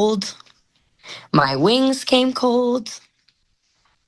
cold. My wings came cold.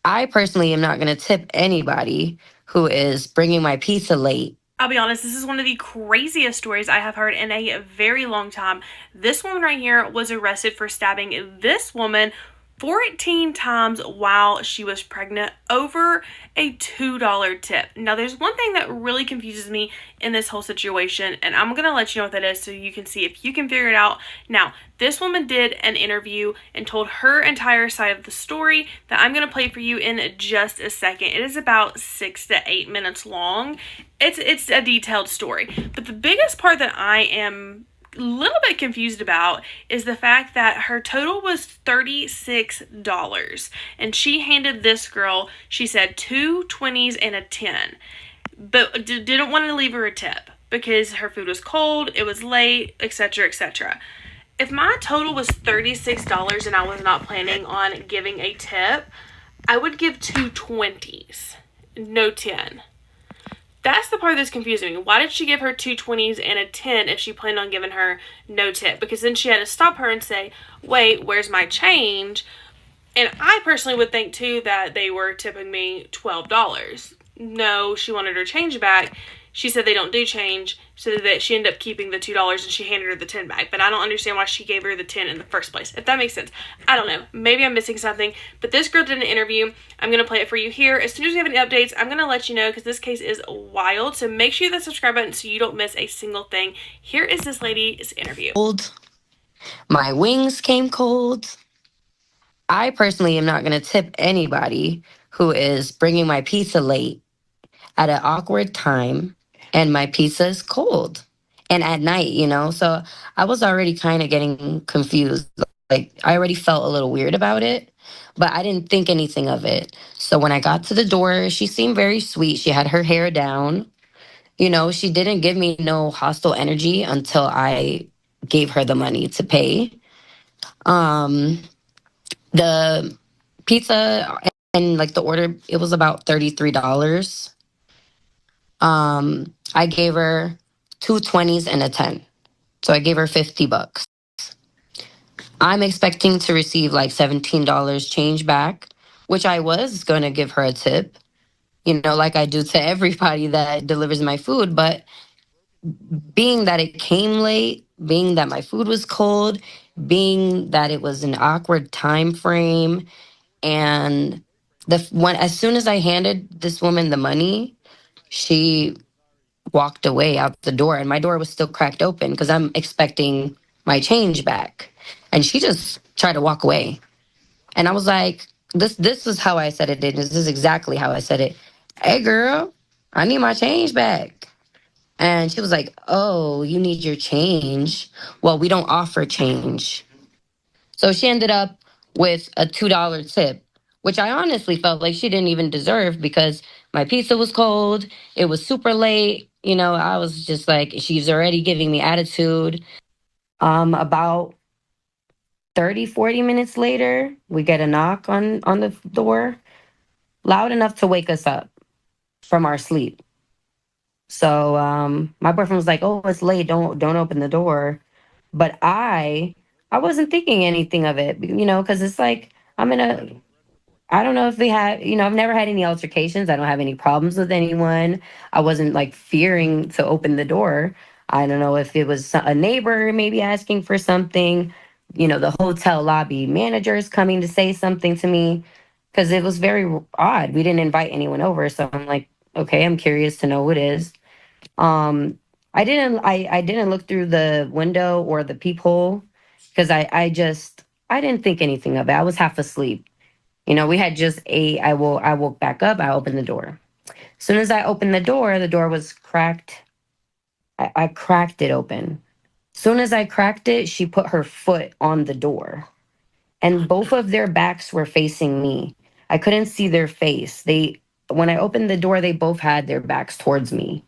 I personally am not going to tip anybody who is bringing my pizza late. I'll be honest, this is one of the craziest stories I have heard in a very long time. This woman right here was arrested for stabbing this woman 14 times while she was pregnant over a $2 tip. Now, there's one thing that really confuses me in this whole situation, and I'm going to let you know what that is so you can see if you can figure it out. Now, this woman did an interview and told her entire side of the story that I'm going to play for you in just a second. It is about 6 to 8 minutes long. It's a detailed story. But the biggest part that I am a little bit confused about is the fact that her total was $36 and she handed this girl, she said, two 20s and a 10, but didn't want to leave her a tip because her food was cold, it was late, etc., etc. If my total was $36 and I was not planning on giving a tip, I would give two 20s, no 10. That's the part that's confusing me. Why did she give her two 20s and a 10 if she planned on giving her no tip? Because then she had to stop her and say, wait, where's my change? And I personally would think, too, that they were tipping me $12. No, she wanted her change back. She said they don't do change, so that she ended up keeping the $2 and she handed her the 10 back. But I don't understand why she gave her the 10 in the first place, if that makes sense. I don't know. Maybe I'm missing something. But this girl did an interview. I'm going to play it for you here. As soon as we have any updates, I'm going to let you know because this case is wild. So make sure you hit the subscribe button so you don't miss a single thing. Here is this lady's interview. Cold. My wings came cold. I personally am not going to tip anybody who is bringing my pizza late at an awkward time and my pizza is cold and at night. So I was already kind of getting confused. Like, I already felt a little weird about it, but I didn't think anything of it. So when I got to the door, she seemed very sweet. She had her hair down. She didn't give me no hostile energy until I gave her the money to pay. Um, the pizza and like the order, it was about $33. I gave her two 20s and a 10. So I gave her $50. I'm expecting to receive like $17 change back, which I was going to give her a tip, like I do to everybody that delivers my food. But being that it came late, being that my food was cold, being that it was an awkward time frame, and as soon as I handed this woman the money, she walked away out the door and my door was still cracked open because I'm expecting my change back. And she just tried to walk away. And I was like, this is how I said it. This is exactly how I said it. Hey girl, I need my change back. And she was like, oh, you need your change. Well, we don't offer change. So she ended up with a $2 tip, which I honestly felt like she didn't even deserve because my pizza was cold. It was super late. I was just like, she's already giving me attitude. About 30, 40 minutes later, we get a knock on the door, loud enough to wake us up from our sleep. So my boyfriend was like, "Oh, it's late. Don't open the door." But I wasn't thinking anything of it, because it's like I'm in a I don't know if they have, I've never had any altercations. I don't have any problems with anyone. I wasn't like fearing to open the door. I don't know if it was a neighbor maybe asking for something, the hotel lobby manager is coming to say something to me because it was very odd. We didn't invite anyone over. So I'm like, okay, I'm curious to know who it is. Um, I didn't look through the window or the peephole because I didn't think anything of it. I was half asleep. We had just ate. I woke back up. I opened the door. As soon as I opened the door was cracked. I cracked it open. As soon as I cracked it, she put her foot on the door. And both of their backs were facing me. I couldn't see their face. When I opened the door, they both had their backs towards me.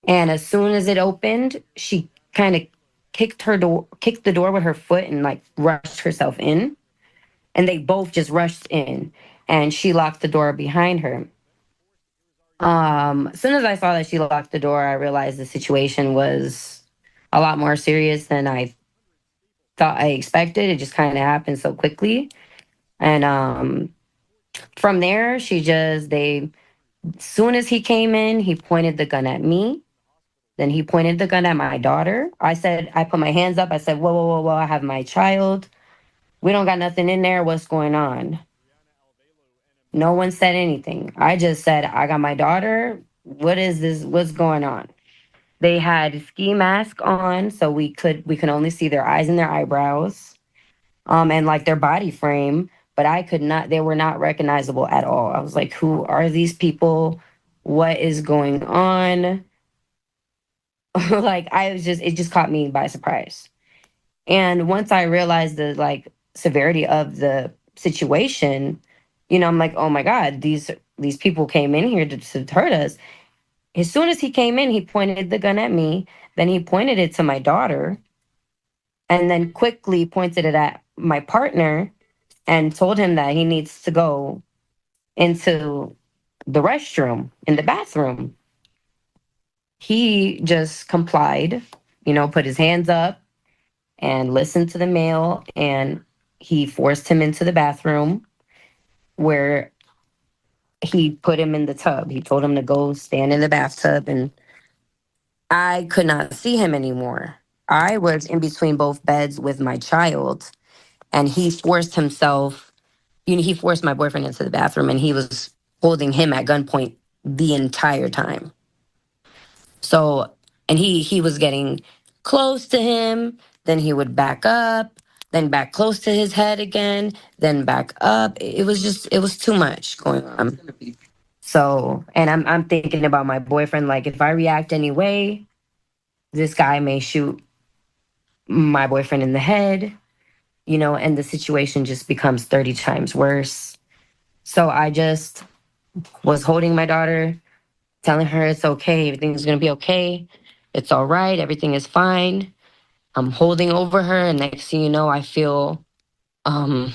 And as soon as it opened, she kind of kicked the door with her foot and like rushed herself in. And they both just rushed in and she locked the door behind her. As soon as I saw that she locked the door, I realized the situation was a lot more serious than I thought I expected. It just kind of happened so quickly. And from there, as soon as he came in, he pointed the gun at me. Then he pointed the gun at my daughter. I put my hands up. I said, whoa, whoa, whoa, whoa, I have my child. We don't got nothing in there. What's going on? No one said anything. I just said, I got my daughter. What is this? What's going on? They had ski mask on, so we could only see their eyes and their eyebrows, and like their body frame. But I could not. They were not recognizable at all. I was like, who are these people? What is going on? Like it just caught me by surprise. And once I realized the like severity of the situation, I'm like, oh my God, these people came in here to hurt us. As soon as he came in, he pointed the gun at me. Then he pointed it to my daughter, and then quickly pointed it at my partner and told him that he needs to go into the restroom in the bathroom. He just complied, put his hands up and listened to the male, and he forced him into the bathroom where he put him in the tub. He told him to go stand in the bathtub, and I could not see him anymore. I was in between both beds with my child, and he forced my boyfriend into the bathroom, and he was holding him at gunpoint the entire time. So, and he was getting close to him, then he would back up, then back close to his head again, then back up. It was too much going on. So, and I'm thinking about my boyfriend, like if I react anyway, this guy may shoot my boyfriend in the head, and the situation just becomes 30 times worse. So I just was holding my daughter, telling her it's okay, everything's gonna be okay. It's all right, everything is fine. I'm holding over her, and next thing you know, I feel um,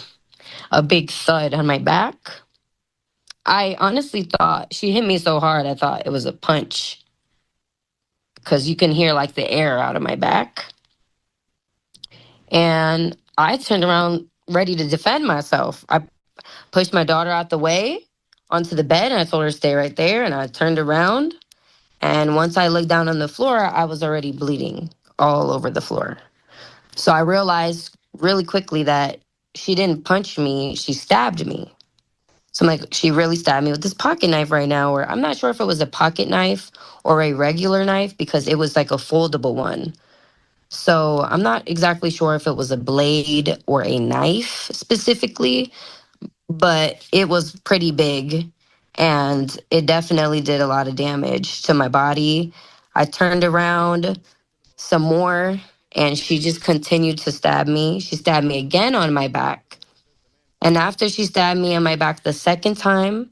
a big thud on my back. I honestly thought she hit me so hard, I thought it was a punch because you can hear like the air out of my back. And I turned around ready to defend myself. I pushed my daughter out the way onto the bed, and I told her to stay right there. And I turned around. And once I looked down on the floor, I was already bleeding all over the floor. So I realized really quickly that she didn't punch me, she stabbed me. So I'm like, she really stabbed me with this pocket knife right now, or I'm not sure if it was a pocket knife or a regular knife because it was like a foldable one. So I'm not exactly sure if it was a blade or a knife specifically, but it was pretty big and it definitely did a lot of damage to my body. I turned around some more and she just continued to stab me. She stabbed me again on my back. And after she stabbed me on my back the second time,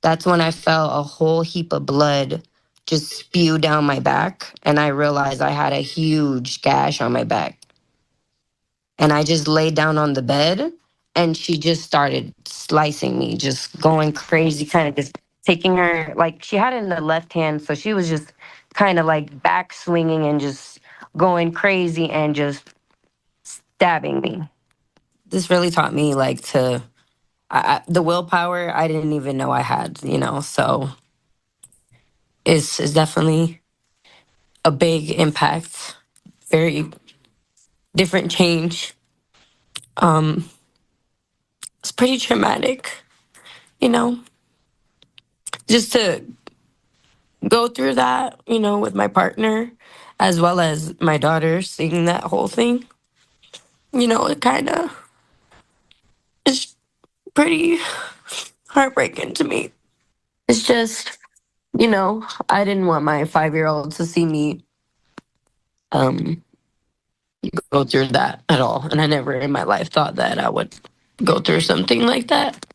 that's when I felt a whole heap of blood just spew down my back. And I realized I had a huge gash on my back. And I just laid down on the bed and she just started slicing me, just going crazy, kind of just taking her, like she had it in the left hand. So she was just kind of like back swinging and just going crazy and just stabbing me. This really taught me like the willpower I didn't even know I had, so it's definitely a big impact, very different change. Um, it's pretty traumatic, you know, just to go through that, with my partner as well as my daughter seeing that whole thing. It kind of is pretty heartbreaking to me. It's just, I didn't want my 5-year old to see me um, go through that at all. And I never in my life thought that I would go through something like that.